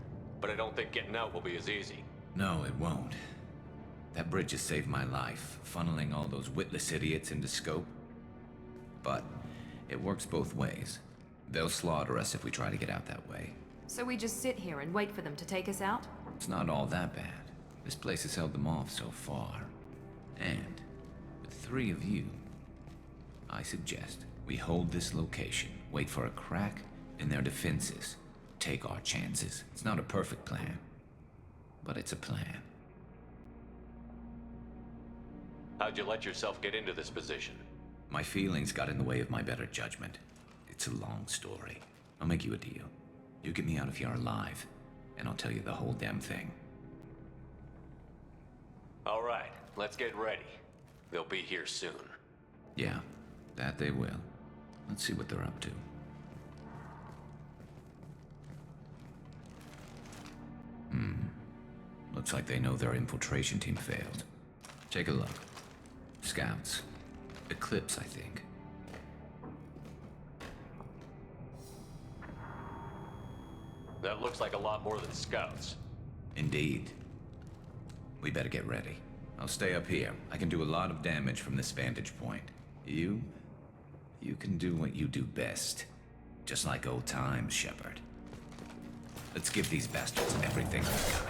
But I don't think getting out will be as easy. No, it won't. That bridge has saved my life, funneling all those witless idiots into scope. But it works both ways. They'll slaughter us if we try to get out that way. So we just sit here and wait for them to take us out? It's not all that bad. This place has held them off so far. And with 3 of you, I suggest we hold this location, wait for a crack in their defenses, take our chances. It's not a perfect plan, but it's a plan. How'd you let yourself get into this position? My feelings got in the way of my better judgment. It's a long story. I'll make you a deal. You get me out of here alive, and I'll tell you the whole damn thing. All right, let's get ready. They'll be here soon. Yeah, that they will. Let's see what they're up to. Looks like they know their infiltration team failed. Take a look. Scouts. Eclipse, I think. That looks like a lot more than scouts. Indeed. We better get ready. I'll stay up here. I can do a lot of damage from this vantage point. You can do what you do best. Just like old times, Shepard. Let's give these bastards everything we've got.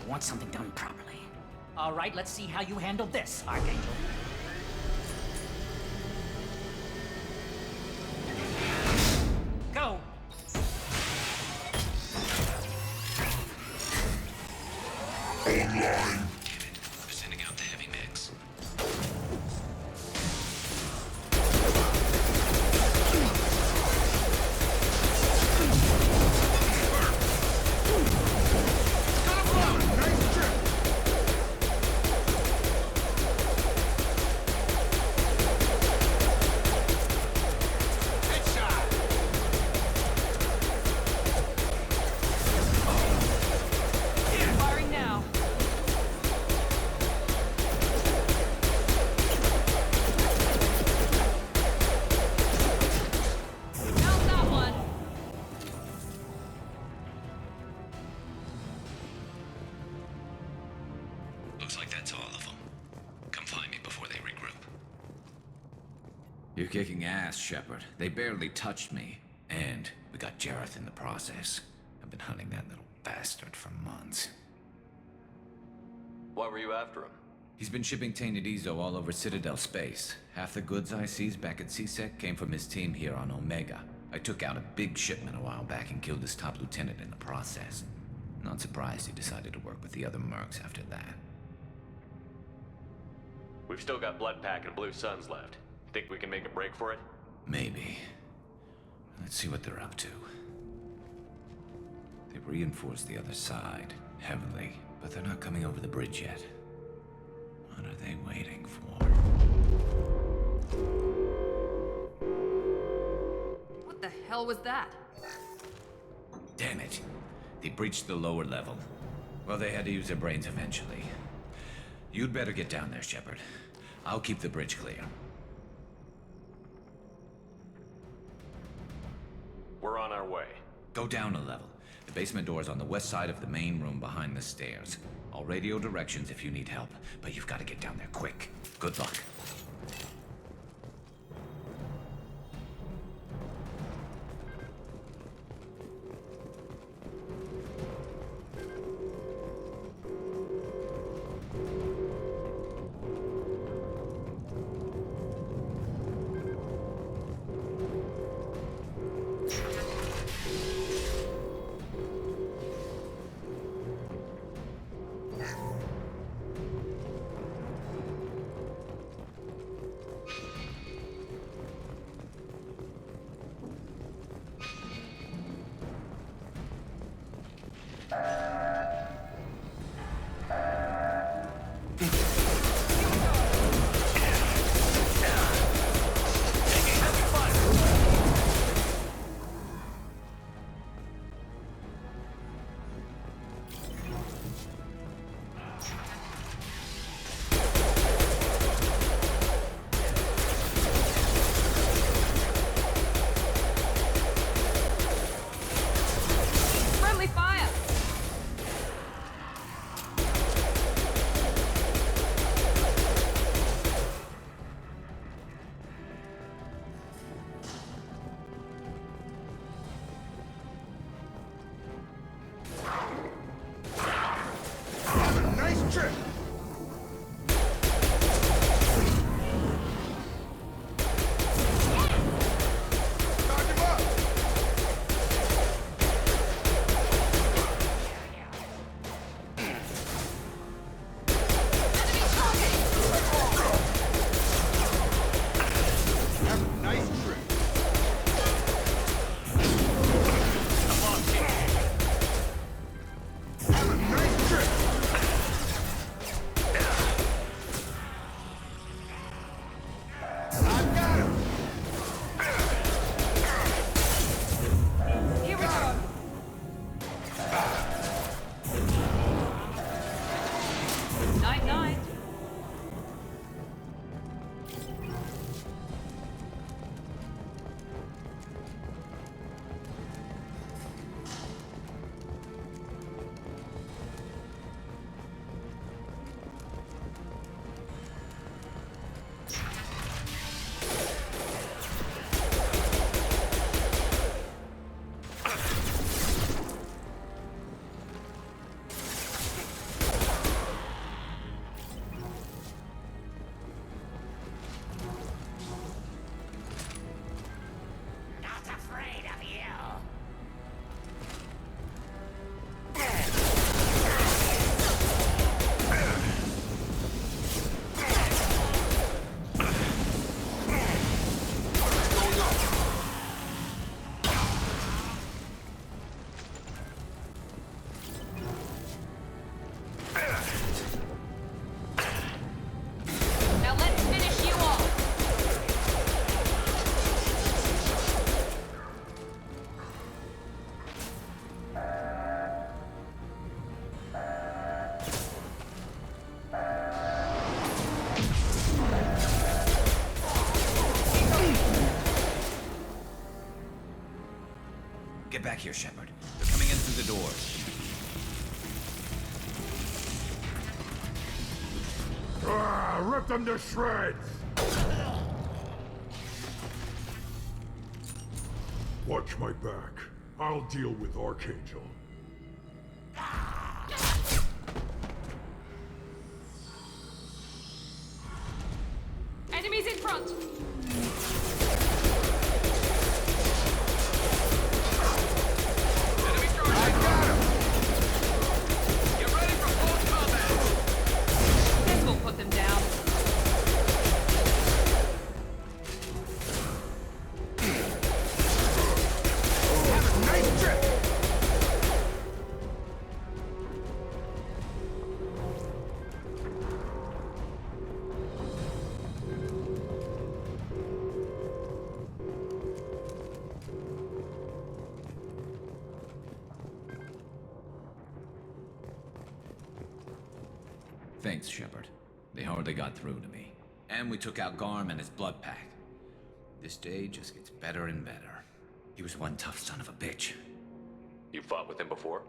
Want something done properly. All right, let's see how you handle this, Archangel. Go! Online. We're sending out the heavy mix. Firing now. How's that one? Looks like that's all of them. Come find me before they regroup. You're kicking ass, Shepard. They barely touched me. And we got Jareth in the process. I've been hunting that little bastard for months. Why were you after him? He's been shipping tainted Ezo all over Citadel space. Half the goods I seized back at CSEC came from his team here on Omega. I took out a big shipment a while back and killed his top lieutenant in the process. Not surprised he decided to work with the other mercs after that. We've still got Bloodpack and Blue Suns left. Think we can make a break for it? Maybe. Let's see what they're up to. They've reinforced the other side, heavily, but they're not coming over the bridge yet. What are they waiting for? What the hell was that? Damn it. They breached the lower level. Well, they had to use their brains eventually. You'd better get down there, Shepard. I'll keep the bridge clear. We're on our way. Go down a level. The basement door's on the west side of the main room behind the stairs. I'll radio directions if you need help, but you've got to get down there quick. Good luck. Get back here, Shepard. They're coming in through the doors. Rip them to shreds! Watch my back. I'll deal with Archangel. Thanks, Shepard. They hardly got through to me. And we took out Garm and his blood pack. This day just gets better and better. He was one tough son of a bitch. You fought with him before?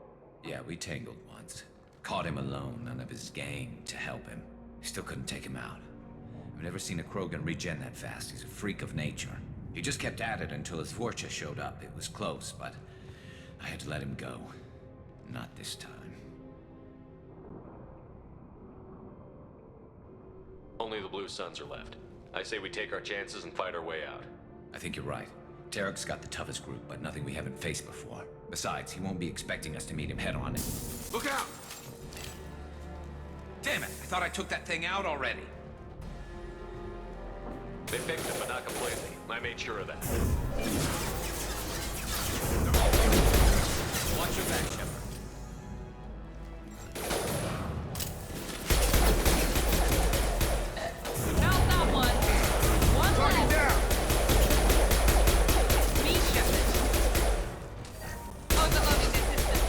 Yeah, we tangled once. Caught him alone, none of his gang to help him. Still couldn't take him out. I've never seen a Krogan regen that fast. He's a freak of nature. He just kept at it until his Forcha showed up. It was close, but I had to let him go. Not this time. Only the Blue Suns are left. I say we take our chances and fight our way out. I think you're right. Tarek's got the toughest group, but nothing we haven't faced before. Besides, he won't be expecting us to meet him head-on. Look out! Damn it! I thought I took that thing out already. They fixed it, but not completely. I made sure of that. Watch your back, Shepard. How's that one? One left. Down. Me, Shepard. Overloading the system.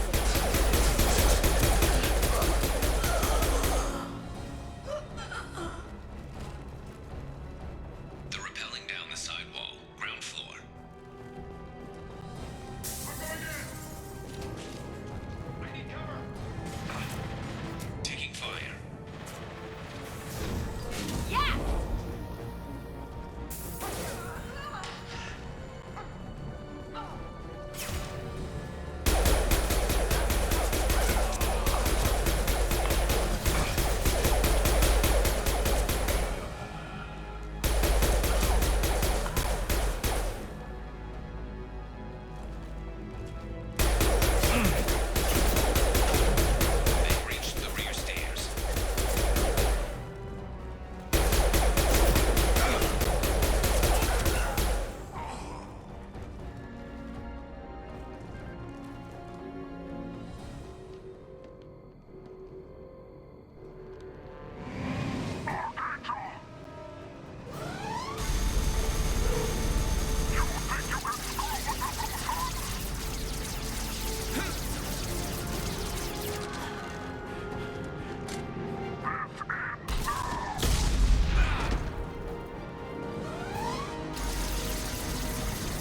They're rappelling down the side wall, ground floor. I need cover. Taking fire. Yeah! They've reached the rear stairs.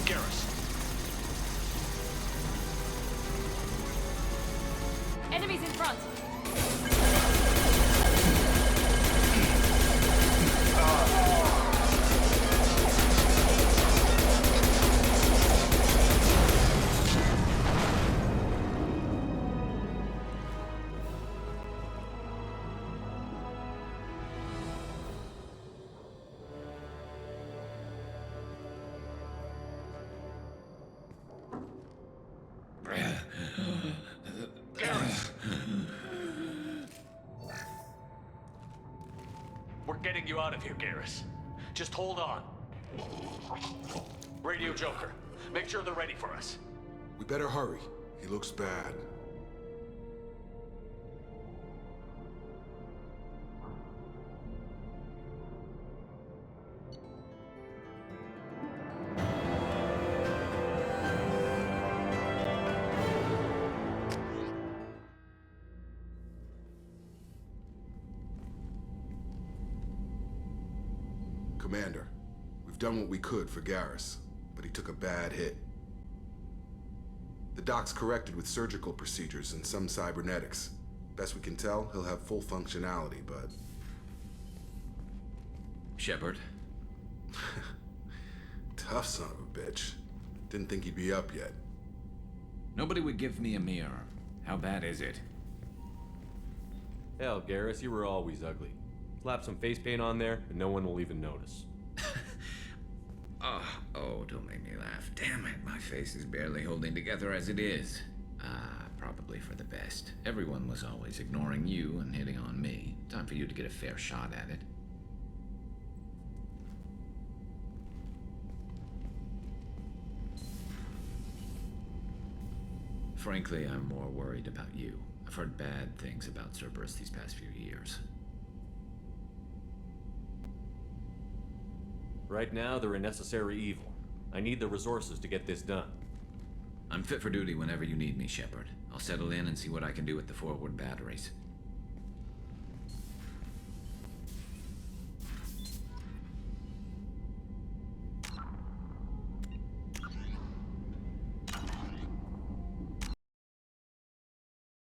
Garrus, Enemies in front. we're getting you out of here, Garrus. Just hold on. Radio Joker, make sure they're ready for us. We better hurry. He looks bad. Commander, we've done what we could for Garrus, but he took a bad hit. The doc's corrected with surgical procedures and some cybernetics. Best we can tell, he'll have full functionality, but... Shepard? Tough son of a bitch. Didn't think he'd be up yet. Nobody would give me a mirror. How bad is it? Hell, Garrus, you were always ugly. Slap some face paint on there, and no one will even notice. Oh, don't make me laugh. Damn it, my face is barely holding together as it is. Probably for the best. Everyone was always ignoring you and hitting on me. Time for you to get a fair shot at it. Frankly, I'm more worried about you. I've heard bad things about Cerberus these past few years. Right now, they're a necessary evil. I need the resources to get this done. I'm fit for duty whenever you need me, Shepard. I'll settle in and see what I can do with the forward batteries.